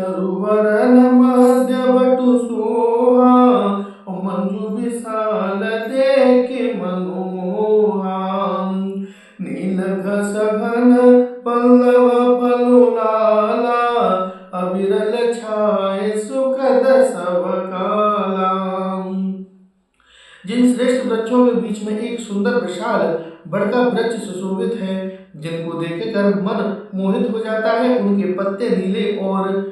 तरुवरन मध्य बटु सोहा, मंजु विशाल देखे मनोहा। नील घस घन पल्लव फलुलाला, अविरल छाए सुखद सब काला। जिन श्रेष्ठ वृक्षों के बीच में एक सुंदर विशाल बड़का वृक्ष सुशोभित है, जिनको देखकर मन मोहित हो जाता है। उनके पत्ते नीले और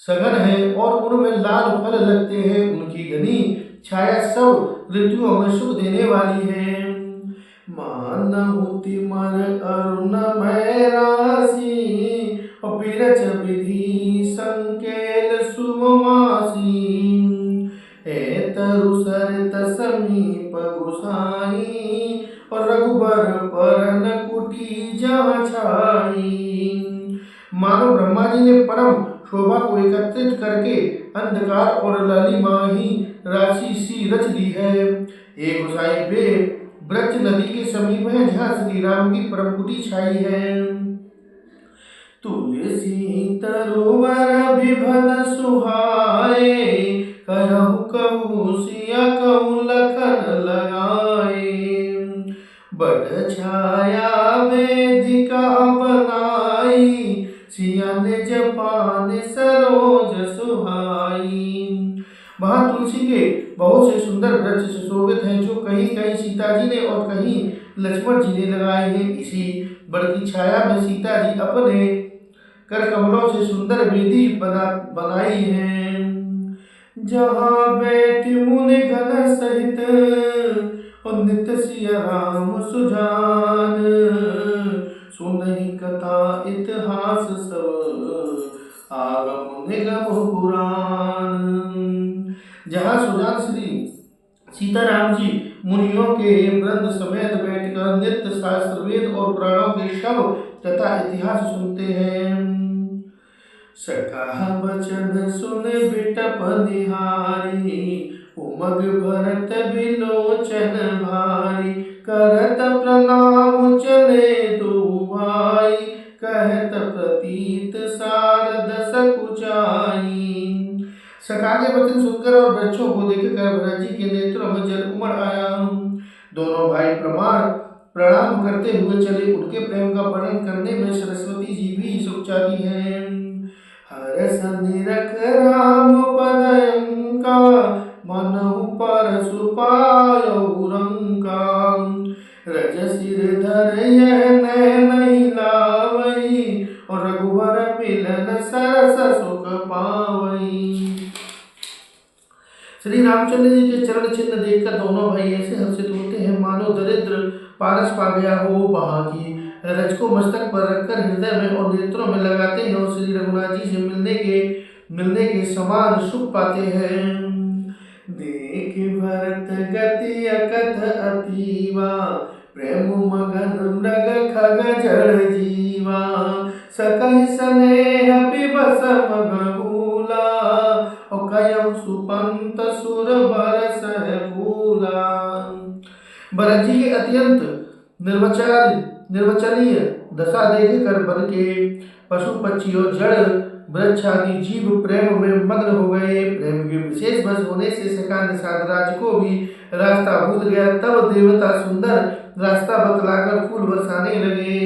सघन हैं और उनमें लाल फल लगते हैं। उनकी घनी छाया सब ऋतुओं में सुख देने वाली है। मानहुति मन अरुणमय राशि, बिरच विधि संकेल सुमवासी। तरु सरित समीप गुसाई, और रघुबर परन कुटी जहाँ छाई। मानो ब्रह्मा जी ने परम शोभा को एकत्रित करके अंधकार और लालिमाही राशि सी रच दी है। एक गुसाई वे वृक्ष नदी के समीप है, जहाँ श्री राम की परम कुटी छाई है। तुलसी तरुवर विभन सुहाए, कहु कहु सिया कहु लखन लगाए। बट छाया वेदिका बनाई, सिया निज पान सरोज सुहाई। वहाँ तुलसी के बहुत से सुंदर वृक्ष सुशोभित हैं, जो कहीं कहीं सीता जी ने और कहीं लक्ष्मण जी ने लगाए हैं। इसी बड़ की छाया में सीता जी अपने कर कमलों से सुंदर वेदी बनाई है। जहाँ बैठी मुनि गण सहित, और नित्य सिया राम सुजान। सुनहि कथा इतिहास सब, आगम निगम पुराण। जहाँ सुजान श्री सीताराम जी मुनियों के वृंद समेत बैठकर नित्य शास्त्र वेद और पुराणों के शब्द तथा इतिहास सुनते हैं। सखा वचन सुन बिटप निहारी, उमग भरत बिलोचन भारी। करत प्रणाम चले दो भाई, कहत प्रतीत सारद सकुचाई। सखा के वचन सुनकर और वृक्षों को देखकर भरत जी के नेत्रों में जल उमड़ आया। दोनों भाई प्रणाम करते हुए चले। उनके प्रेम का वर्णन करने में सरस्वती जी भी सुखचाती हैं। हरस निरख राम पदयंका, मनहु परसु पायउ रंका। रज सिर धर यह नहीं लावई, और रघुवर मिलन सरस सुख पावई। श्री रामचंद्र जी के चरण चिन्ह देखकर दोनों भाई ऐसे हर्षित होते हैं, मानो दरिद्र पारस पा गया हो। वहां की रज को मस्तक पर रखकर हृदय में और नेत्रों में लगाते हैं, और श्री रघुनाथ जी से मिलने के समान सुख पाते हैं। देख भरत गति अकथ अतीवा, प्रेम मगन मृग खग जड़ जीवा। सकहि स्नेह विवश मग भूला, और कयउ सुपंत सुर बरस भूला। भरत जी के अत्यंत निर्वचनीय दशा देख कर वन के पशु पक्षी और जड़ वृक्ष आदि जीव प्रेम में मग्न हो गए। प्रेम के विशेष बस होने से सखा निषाद राज को भी रास्ता भूल गया। तब देवता सुंदर रास्ता बतलाकर फूल बरसाने लगे।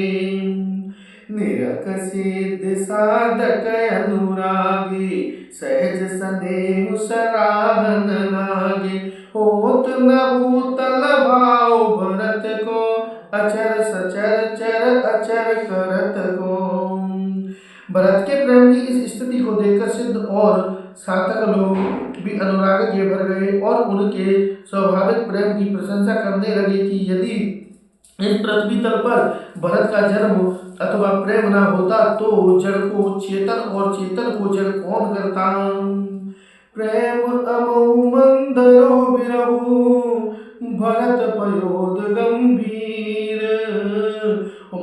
निरख सिद्ध साधक अनुरागी, सहज स्नेह सराहन लागे। होत न भूतल भाव भरत को, अचर सचर चर अचर करत को। भरत के प्रेम की इस स्थिति को देखकर सिद्ध और साधक लोग भी अनुराग के भर गए और उनके स्वाभाविक प्रेम की प्रशंसा करने लगे कि यदि इस पृथ्वी तल पर भरत का जन्म अथवा प्रेम न होता तो जड़ को चेतन और चेतन को जड़ कौन करता। प्रेम अमऊ मंदरो विरहु, भरत पयोद गंभीर।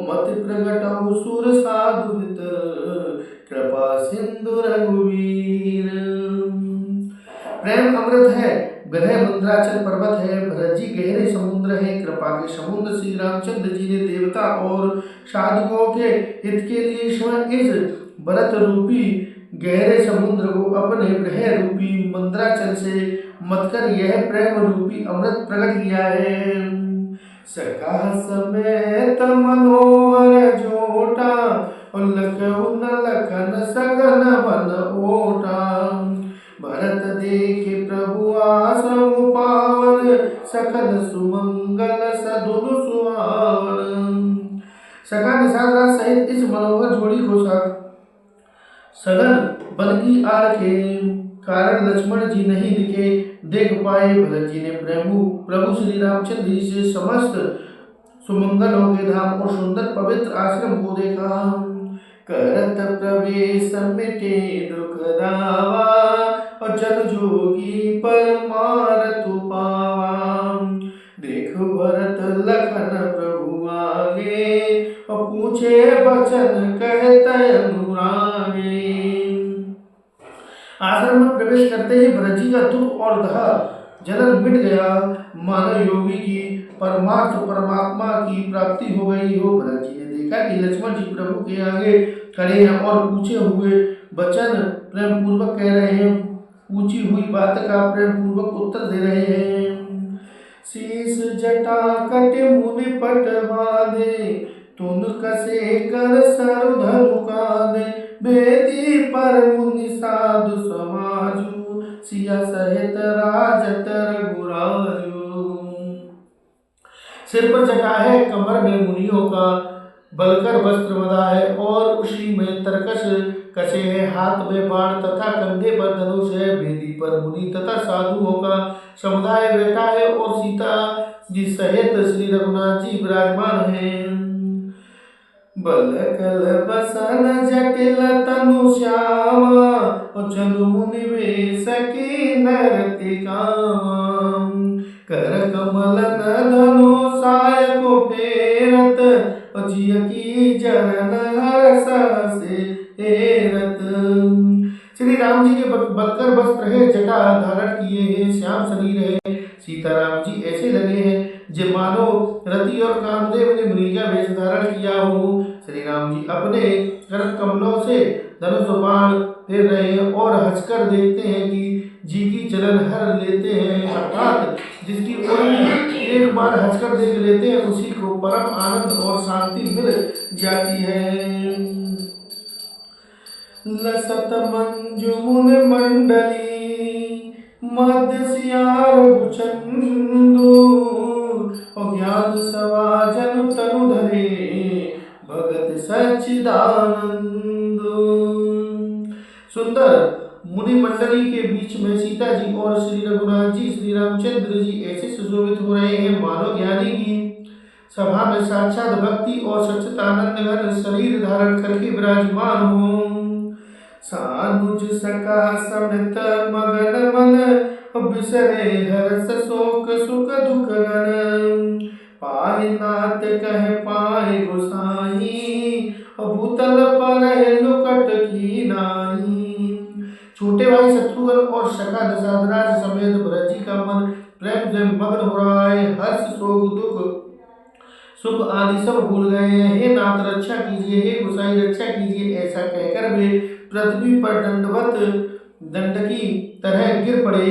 मति प्रगटौ सुर साधु हित, कृपा सिंधु रघुवीर। प्रेम अमृत है, विरह मंद्राचल पर्वत है। भरत जी गहरे समुद्र है, कृपा के समुद्र। श्री रामचंद्र जी ने देवता और साधुओं के हित के लिए स्वयं इस भरत रूपी गहरे समुद्र को अपने ग्रह रूपी मंद्राचल से मतकर यह प्रेम रूपी अमृत प्रकट किया है। सखा समेत मनोहर जोटा लखन लखन सघन बन ओटा। भरत देखे प्रभु आश्रम पावन सकल सुमंगल सदुल सुहावन। सखा निषाद राज सहित इस मनोहर जोड़ी को सघन बल की आड़ के कारण लक्ष्मण जी नहीं दिखे देख पाए। भरत जी ने प्रभु श्री रामचंद्र जी से समस्त सुमंगलों के धाम और सुंदर पवित्र आश्रम को देखा। करत प्रवेश मिटे दुख दावा और जन जोगी परमारथ पावा। देख भरत लखन प्रभु आगे और पूछे वचन कहते अनुरागे। आश्रम में प्रवेश करते ही भरत जी का दुख और दाह जलन मिट गया। मानव योगी की परमार्थ परमात्मा की प्राप्ति हो गई हो। भरत जी ने देखा कि लक्ष्मण जी प्रभु के आगे खड़े हैं और पूछे हुए वचन प्रेम पूर्वक कह रहे हैं, पूछी हुई बात का प्रेम पूर्वक उत्तर दे रहे हैं। शीश जटा कटे मुनि पट बांधे तुन कसे कर सरु धनु कांधे। बेदी पर मुनि साधु समाजु सिया सहित राजत रघुराजु। सिर पर जटा है, कमर में मुनियों का बलकर वस्त्र बंधा है और उसी में तरकश कसे हैं। हाथ में बाण तथा कंधे पर धनुष है। वेदी पर मुनि तथा साधुओं का समुदाय बैठा है और सीता जी सहित श्री रघुनाथ जी विराजमान हैं। बलकल बसन जटिल तनु श्यामा और जनु मुनि वेश की नरति कामा। कर कमल धनु साय को फेरत और जिय की जरन हर्ष से हेरत। श्री राम जी के बलकर वस्त्र है, जटा धारण किए हैं, श्याम शरीर है। सीताराम जी ऐसे लगे हैं जे मानो रति और कामदेव ने मृगा वेश धारण किया हो। श्री राम जी अपने कर कमलों से धनुष बाण फेर रहे हैं और हंसकर देखते हैं कि जी की जलन हर लेते हैं। अर्थात जिसकी ओर एक बार हंसकर देख लेते हैं उसी को परम आनंद और शांति मिल जाती है। लसत मंजु मुन मंडली मध्य सियार भुचंदु और ज्ञान सवा जन तनु धरे भगत सच्चिदानंद। सुंदर मुनि मंडली के बीच में सीता जी और श्री रघुनाथ जी श्री रामचंद्र जी ऐसे सुशोभित हो रहे हैं मानो ज्ञानी की सभा में साक्षात भक्ति और सच्चिदानंद घन शरीर धारण करके विराजमान हो। सानुज सका समित मगन मन बिसरे हर्ष शोक सुख दुख गन। पाहि नाथ कह पाए गोसाई भूतल पर लुकट की नाई। छोटे भाई शत्रुघ्न और सखा दशरथ समेत भरत जी का मन प्रेम से मग्न हो रहा है। हर्ष शोक दुख सुख आदि सब भूल गए हैं। हे नाथ रक्षा कीजिए, हे गोसाई रक्षा कीजिए, ऐसा कहकर वे पृथ्वी पर दंडवत दंडकी तरह गिर पड़े।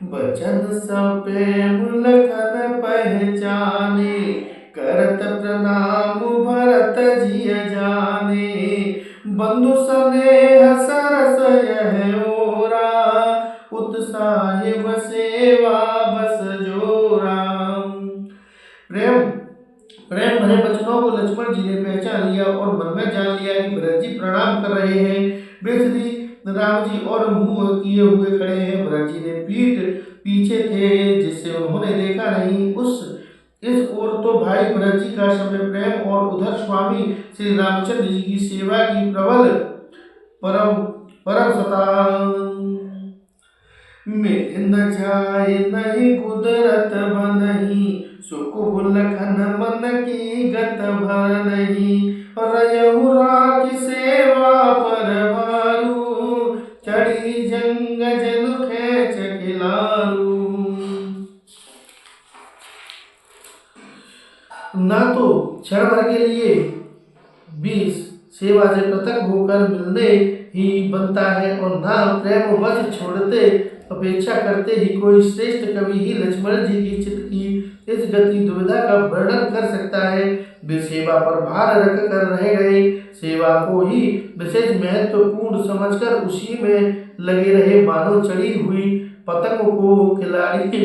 बचन सप्रेम लखन पहचाने करत प्रणाम भरत जिय जाने। बंधु स्नेह सरस यह ओरा उत्साह सेवा बस जोरा। प्रेम भरे वचनों को लक्ष्मण जी ने पहचान लिया और मन में जान लिया कि भरत जी प्रणाम कर रहे हैं। वे श्री राम जी और मुंह किए हुए खड़े हैं। भरत जी ने पीठ पीछे थे जिससे उन्होंने देखा नहीं। इस ओर तो भाई भरत जी का समय प्रेम और उधर स्वामी श्री रामचंद्र जी की सेवा की प्रबल परम सता। मिल न जाए नहीं कुदरत बनही सुकुब लखन मन की गत भर नहीं। रयहु राखी सेवा पर भारू चढ़ी जंग जन खेच खिलारू। न तो क्षण भर के लिए भी सेवा से पृथक होकर मिलने ही बनता है, और ना प्रेम वश छोड़ते अपेक्षा करते ही कोई श्रेष्ठ कवि ही लक्ष्मण जी की चित्त की इस गति दुविधा का वर्णन कर सकता है। वे सेवा पर भार रख कर रह गए, सेवा को ही विशेष महत्वपूर्ण समझकर उसी में लगे रहे, मानो चढ़ी हुई पतंग को खिलाड़ी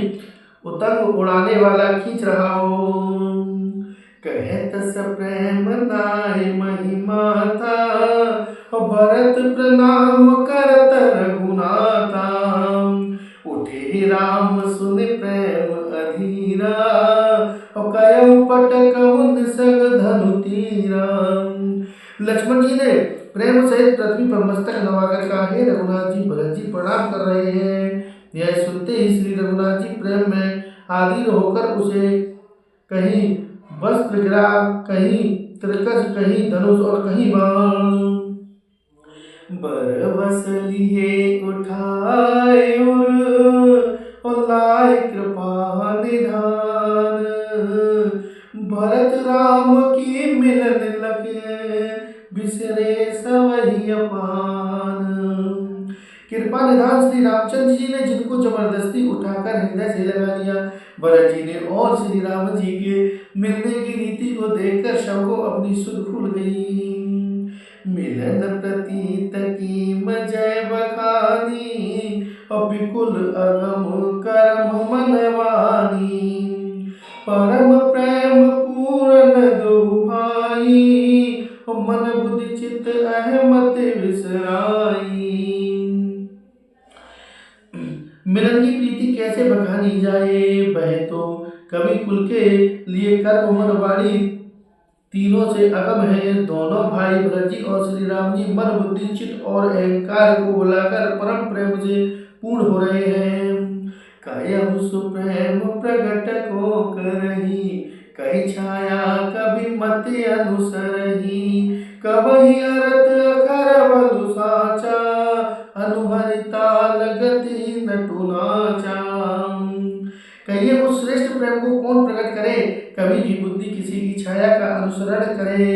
उतंग उड़ाने वाला खींच रहा हो। कहत स प्रेम नाय महिमा था, भरत प्रणाम करत रघुनाथा। उठे राम सुन प्रेम अधीरा, कयउ पटकउन सग धनु तीरा। लक्ष्मण जी ने प्रेम सहित पृथ्वी पर मस्तक नवाकर कहा, हे रघुनाथ जी, भरत जी प्रणाम कर रहे हैं। यह सुनते ही श्री रघुनाथ जी प्रेम में आधीन होकर उसे कहीं वस्त्र गिरा, कहीं त्रिकज, कहीं धनुष और कहीं बाण बरबस लिए उठाए और लाए कृपा निधान। भरत राम की मिलन लगे, बिसरे सवही अपान। कृपा निधान श्री रामचंद्र जी ने जिनको जबरदस्ती उठाकर हृदय से लगा लिया। भरत जी ने और श्री राम जी के मिलने की रीति को देखकर शव को अपनी सुध खुल गई। मिलन प्रतीत की जय बखानी, विपुल अगम करम मनवानी। परम प्रेम पूरन दो भाई, मन बुद्धि चित्त अहमत विसराई। मिलन की प्रीति कैसे बखानी जाए, वह तो कवि कुल के लिए कर्म मन वाणी तीनों से अगम है। दोनों भाई भरत जी और श्री राम जी मन बुद्धि चित्त और अहंकार को बुलाकर परम प्रेम से पूर्ण हो रहे हैं। कायहु सुप्रेम प्रगट को करही, कही छाया कभी मति अनुसरही। कबहि अरत अखर बलु साचा, अनुभरिता लगति नटु नाचा। कहिए उस श्रेष्ठ प्रेम को कौन प्रकट करे, कवि की बुद्धि किसी की छाया का अनुसरण करे।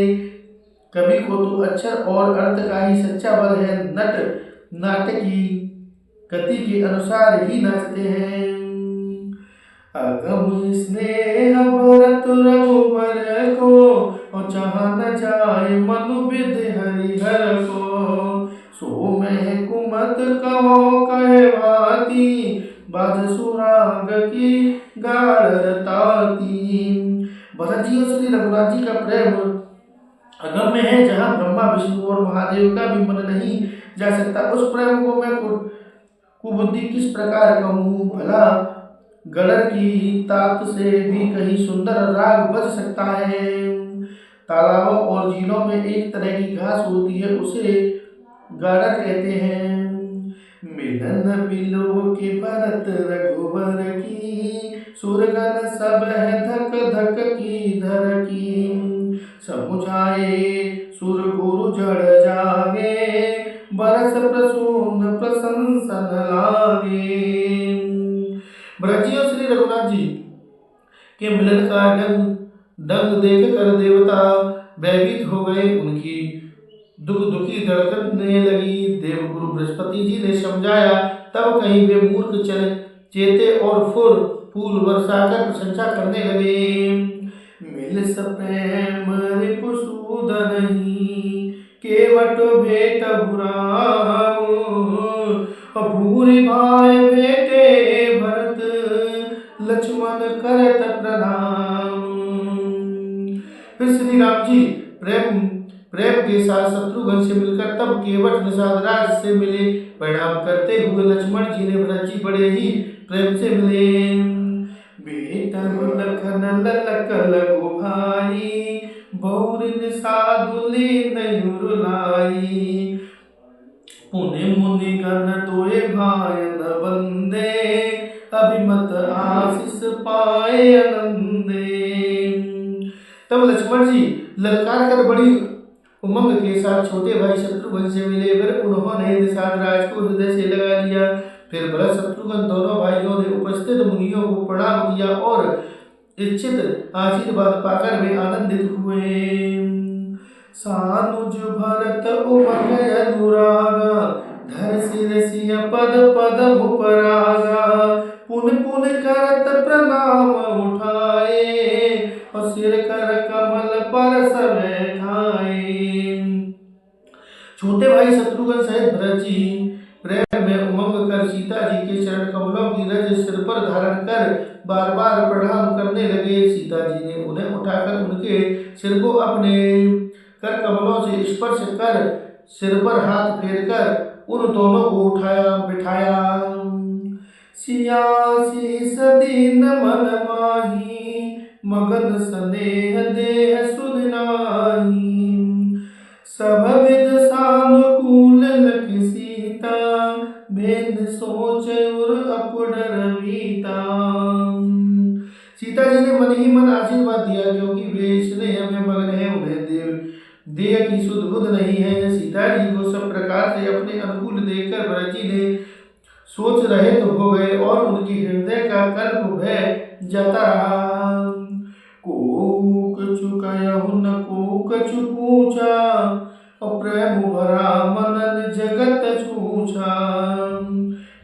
कवि को तो अक्षर और अर्थ का ही सच्चा बल है, नट नाटक की गति के अनुसार ही नाचते हैं। अगम स्नेह भरत रघुबर को, और जहाँ न जाए मनु विद हरिहर को। सो मैं कुमत कहो कहे भाती, बाज सुराग की गाढ़ताती। भरत जी और श्री रघुनाथ जी का प्रेम अगम्य है, जहाँ ब्रह्मा विष्णु और महादेव का भी मन नहीं जा सकता। उस प्रेम को मैं कुबुद्धि किस प्रकार कहूँ, भला गड़र की तात से भी कहीं सुंदर राग बज सकता है। तालाबों और झीलों में एक तरह की घास होती है, उसे गाड़र कहते हैं। मिलन बिलो के भरत रघुबर की, सुरगन सब है धक धक की धर की। समुझाए सुर गुरु जड़ जागे, बरस प्रसून प्रशंसन लागे। भरत जी और श्री रघुनाथ जी के मिलन का डंग देख कर देवता भयभीत हो गए, उनकी दुखी धड़कने लगी। देवगुरु बृहस्पति जी ने समझाया, तब कहीं वे मूर्ख चेते और फूल बरसाकर प्रशंसा करने लगे। मिल सप्रेम रिपुसूदनहि, केवट भेट राम। भूरि भाई बेटे भरत, लक्ष्मण करत प्रणाम। फिर श्री राम जी प्रेम के साथ शत्रुघ्न से मिलकर तब केवट निषाद राज से मिले। प्रणाम करते हुए लक्ष्मण जी ने भरत जी बड़े ही प्रेम से मिले। बेटा लखन ललक लगु भाई, बहुर निषादुली नयुरलाई। पुनि मुनि गण तोय भायन बंदे, अभिमत आशीष पाए आनंदे। तब लक्ष्मण जी ललकार कर बड़ी उमंग के साथ छोटे भाई शत्रुघ्न से मिले। फिर उन्होंने निषाद राज को हृदय से लगा लिया। फिर भरत शत्रुघ्न दोनों भाइयों ने उपस्थित मुनियों को प्रणाम किया और इच्छित आशीर्वाद पाकर वे आनंदित हुए। सानुज भरत उमंग अनुरागा, धर सिर सिय पद पद उपरागा, पुन पुन करत प्रणाम उठाए, और सिर कर कमल पर सब खाए। छोटे भाई शत्रुघ्न सहित भरत जी प्रेम में उमंग कर सीता जी के चरण कमलों की रज सिर पर धारण कर बार बार प्रणाम करने लगे। सीता जी ने उन्हें उठाकर उनके सिर को अपने कर कमलों से स्पर्श कर सिर पर हाथ फेर कर उन दोनों को उठाया बिठाया। सियासी सदीन मन माही, मगन स्नेह देह सुध नाही, सब विद सानुकूल लखि सीता, बेन सोच उर अपडर वीता। सीता जी ने मन ही मन आशीर्वाद दिया, क्योंकि वे स्नेह में मगन है, उन्हें देह की सुध बुध नहीं है। सीता जी को सब प्रकार से अपने अनुकूल देखकर भरत जी ने सोच रहित हो गए और उनकी हृदय का कल्प भय जाता रहा। को कछु कहु न को कछु पूछा, और प्रेम भरा मनन जगत छूछा।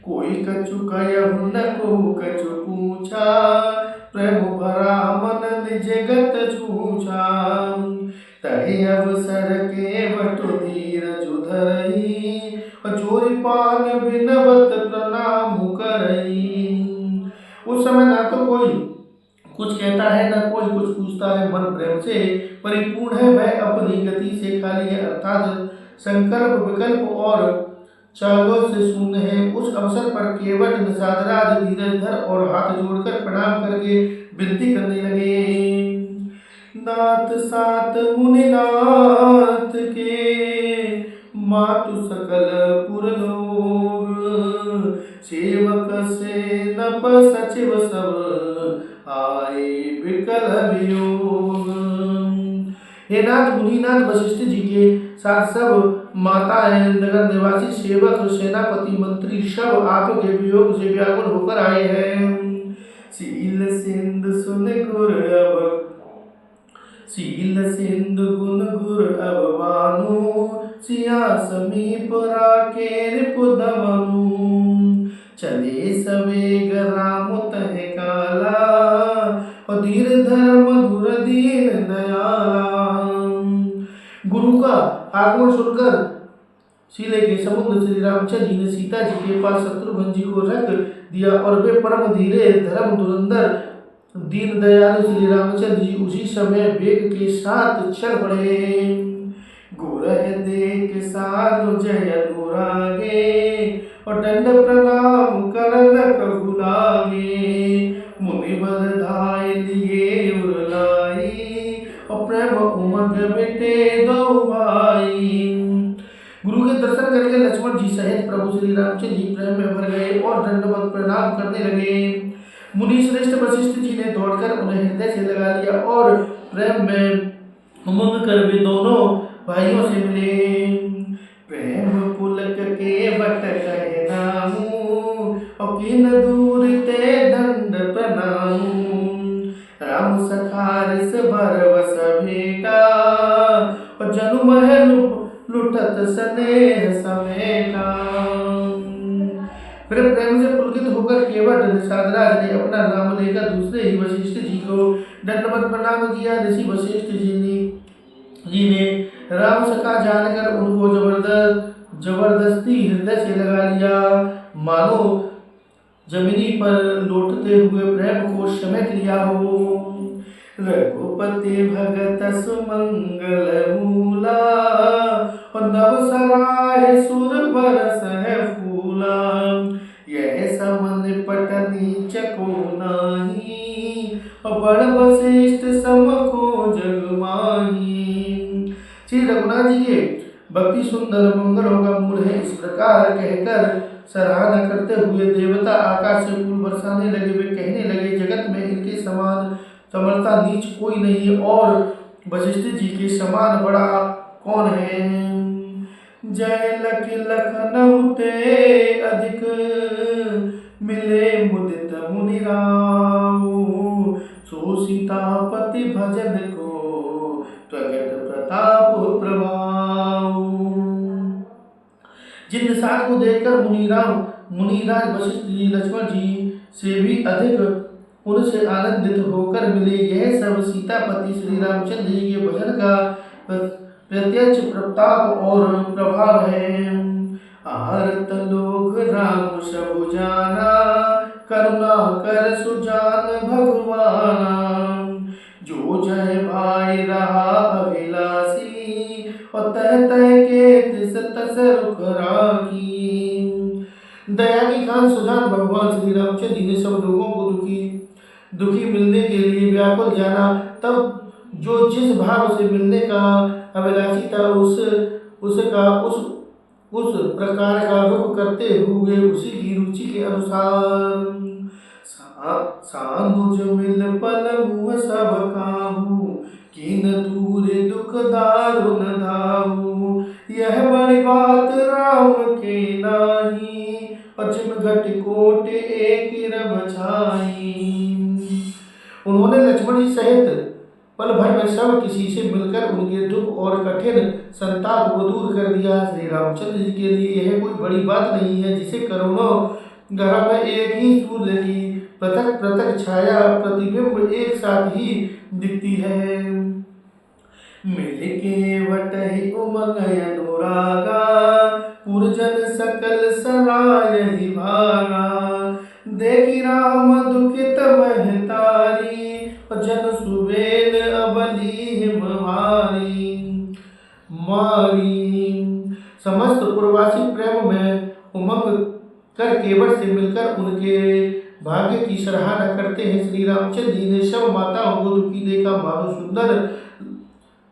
कोई कछु कहु न को कछु पूछा, प्रेम भरा मनन जगत छूछा। तहि अवसर के बटु धीरज धरई, और चोरी पान बिनवत प्रणाम करई। उस समय ना तो कोई कुछ कहता है न कोई कुछ पूछता है, मन प्रेम से परिपूर्ण है, वह अपनी गति से खाली है, अर्थात संकल्प विकल्प और चालों से शून्य है। उस अवसर पर केवट निषादराज धीरज धर और हाथ जोड़कर प्रणाम करके विनती करने लगे। नाथ सात मुनिनाथ के, मातु सकल पुरलोग, सेवक से नप सचिव सब, आए विकल वियोग। हे नाथ, मुनिनाथ वशिष्ठ जी के साथ सब माताएं, नगर निवासी, सेवक, सेनापति, मंत्री सब आपके वियोग से व्याकुल होकर आए हैं। शील सिंधु सुन गुर अब, शील सिंधु गुण गुर अब बानु, सिया समीप राकेर पुदमनु। चले सवेग राम तह काला, और धीर धर मधुर दीन दयाला। गुरु का आगमन सुनकर शीले के समुद्र श्री रामचंद्र जी ने सीता जी के पास शत्रुघ्न जी को रख दिया, और वे परम धीरे धर्म धुरंधर दीन दयालु श्री रामचंद्र जी उसी समय वेग के साथ चल पड़े। गुरह देख साधु जय अनुरागे, और दंड प्रणाम करन प्रभु लागे। मुनिवर धाय लिए उरलाई, और प्रेम उमंग बेटे दो भाई। गुरु के दर्शन करके लक्ष्मण जी सहित प्रभु श्री रामचंद्र जी प्रेम में भर गए और दंडवत प्रणाम करने लगे। मुनि श्रेष्ठ वशिष्ठ जी ने दौड़कर उन्हें हृदय से लगा लिया और प्रेम में उमंग कर वे दोनों भाइयों से मिले। प्रेम पुलक के बट कहे नामू, और किन दूर ते दंड प्रणामू। राम सखारिस भरवस भेटा, और जनु महल लुटत स्नेह समेटा। फिर प्रेम से पुलकित होकर केवट निषादराज ने अपना नाम लेकर दूसरे ही वशिष्ठ जी को दंडवत प्रणाम किया। ऋषि वशिष्ठ जी ने राम सखा जानकर उनको जबरदस्ती हृदय से लगा लिया, मानो जमीनी पर लौटते हुए प्रेम को समेट लिया हो। रघुपति भगत सुमंगल मूला, और नव सराय सुर बरस है फूला। यह समन पट नीच को नाही, और बड़ वशिष्ठ सम को जग माही। श्री रघुनाथ जी के भक्ति सुंदर मंगलों का मूल है। इस प्रकार कहकर सराहना करते हुए देवता आकाश से फूल बरसाने लगे। वे कहने लगे, जगत में इनके समान समर्था नीच कोई नहीं, और वशिष्ठ जी के समान बड़ा कौन है। जय लख लखनऊ ते अधिक, मिले मुदित मुनि राव। सो सीतापति भजन को प्रगट प्रताप जिन निषाद को देखकर मुनिराज वशिष्ठ जी लक्ष्मण जी से भी अधिक उनसे आनंदित होकर मिले। यह सब सीतापति श्री रामचंद्र जी के भजन का प्रत्यक्ष प्रताप और प्रभाव है। आरत लोक राम सब जाना, करुणा कर सुजान भगवाना। जो जय भाई रहा अभिलाषी, और तह तह के तिस तस रुख राखी। दया की खान सुजान भगवान श्री रामचंद्र जी ने सब लोगों को दुखी मिलने के लिए व्याकुल जाना। तब जो जिस भाव से मिलने का अभिलाषी था उस प्रकार का रुख करते हुए उसी की रुचि के अनुसार सानुज मिल पल मुँह सब काहू, कीन दूर दुख दारुन धाऊ। यह बड़ी बात राम के नाही, और जिम घट कोट एक रब छाई। उन्होंने लक्ष्मण जी सहित पल भर में सब किसी से मिलकर उनके दुख और कठिन संताप को दूर कर दिया। श्री रामचंद्र जी के लिए यह कोई बड़ी बात नहीं है, जिसे करोड़ों ग्रह में एक ही सूर्य की पृथक पृथक छाया प्रतिबिंब एक साथ ही दिखती है। मिलके वटहि उमंग अनुरागा, पुरजन सकल सराय ही भागा। देखी राम दुखित महतारी, जन सुबेल अबली हिम मारी। समस्त पूर्वासी प्रेम में उमंग कर केवट से मिलकर उनके भाग्य की सराहना करते हैं। श्री रामचंद्र जी ने सब माताओं को दुखी देखा, मानो सुंदर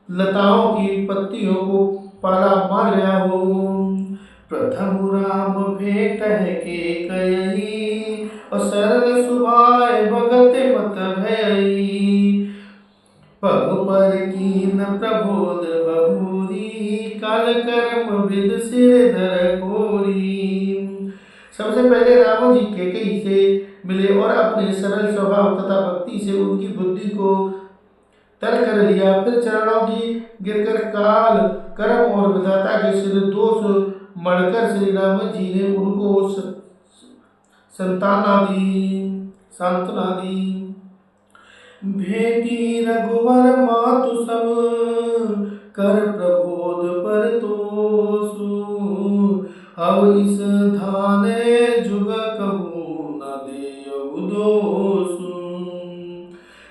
लताओं की पत्तियों को पाला मार गया हो। प्रथम राम भेंट है के कयई, और सरल सुभाय भगत मत भयई। पग पर कीन प्रबोध बहुरी, काल कर्म विद सिर धर घोरी। सबसे पहले राम जी कैकेयी से मिले और अपने सरल स्वभाव तथा भक्ति से उनकी बुद्धि को तर कर लिया। फिर चरणों की गिरकर काल कर्म और विधाता के सिर दोष मढ़कर श्री राम जी ने उनको सांत्वना दी। भेटी रघुवर मातु सब, कर प्रबोध पर तोसु। अब इस धाने जुग कहूँ न देउ दोसु।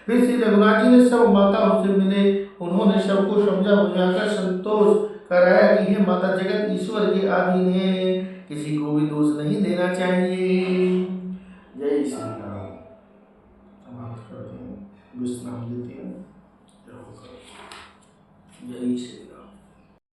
फिर श्री रघुनाथ जी ने सब माताओं से मिले। उन्होंने सबको समझा बुझाकर संतोष कराया कि हे माता, जगत ईश्वर के अधीन है, किसी को भी दोष नहीं देना चाहिए। जय श्री राम। समाप्त करते हैं, विश्राम देते हैं। जय श्री